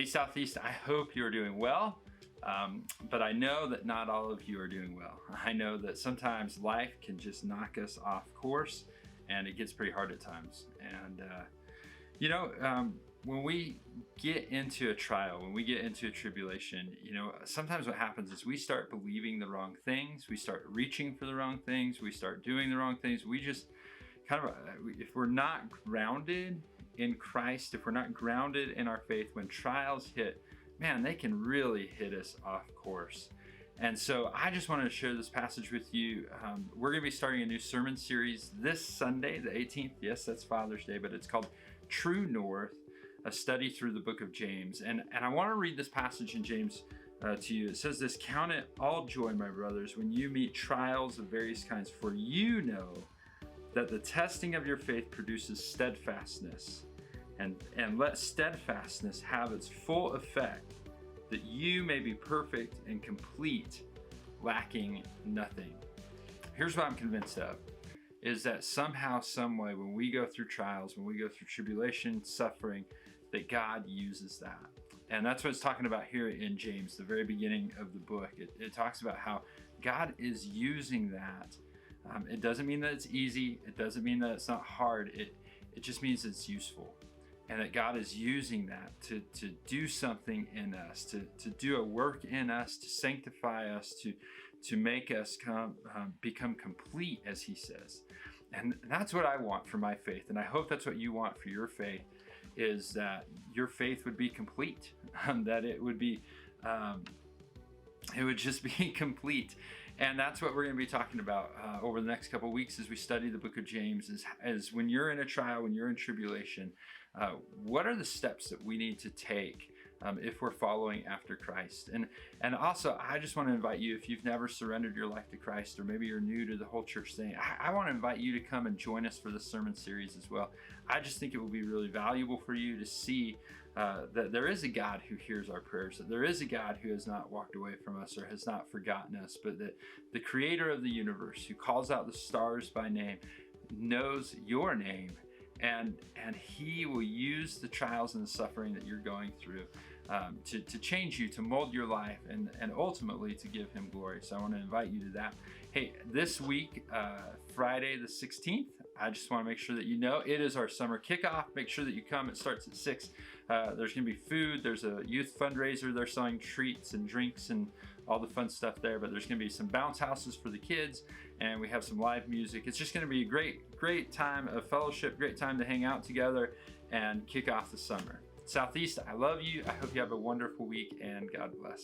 Hey Southeast, I hope you're doing well, but I know that not all of you are doing well. I know that sometimes life can just knock us off course and it gets pretty hard at times. And when we get into a trial, when we get into a tribulation, sometimes what happens is we start believing the wrong things, we start reaching for the wrong things, we start doing the wrong things. We just if we're not grounded in Christ, if we're not grounded in our faith, when trials hit, man, they can really hit us off course. And so I just wanted to share this passage with you. We're going to be starting a new sermon series this Sunday, the 18th. Yes, that's Father's Day, but it's called True North, a study through the book of James. And I want to read this passage in James to you. It says this: "Count it all joy, my brothers, when you meet trials of various kinds, for you know that the testing of your faith produces steadfastness. And let steadfastness have its full effect, that you may be perfect and complete, lacking nothing." Here's what I'm convinced of, is that somehow, some way, when we go through trials, when we go through tribulation, suffering, that God uses that. And that's what it's talking about here in James, the very beginning of the book. It talks about how God is using that. It doesn't mean that it's easy. It doesn't mean that it's not hard. It just means it's useful. And that God is using that to do something in us, to do a work in us, to sanctify us, to make us become complete, as he says. And that's what I want for my faith. And I hope that's what you want for your faith, is that your faith would be complete, that it would be, it would just be complete. And that's what we're going to be talking about over the next couple of weeks as we study the book of James, is when you're in a trial, when you're in tribulation, what are the steps that we need to take if we're following after Christ? And also, I just want to invite you, if you've never surrendered your life to Christ, or maybe you're new to the whole church thing, I want to invite you to come and join us for this sermon series as well. I just think it will be really valuable for you to see that there is a God who hears our prayers, that there is a God who has not walked away from us or has not forgotten us, but that the creator of the universe, who calls out the stars by name, knows your name. And he will use the trials and the suffering that you're going through to change you, to mold your life, and ultimately to give him glory. So I want to invite you to that. Hey, this week, Friday the 16th, I just want to make sure that you know it is our summer kickoff. Make sure that you come. It starts at 6. There's going to be food. There's a youth fundraiser. They're selling treats and drinks and all the fun stuff there. But there's going to be some bounce houses for the kids, and we have some live music. It's just going to be a great time of fellowship, great time to hang out together and kick off the summer. Southeast, I love you. I hope you have a wonderful week, and God bless.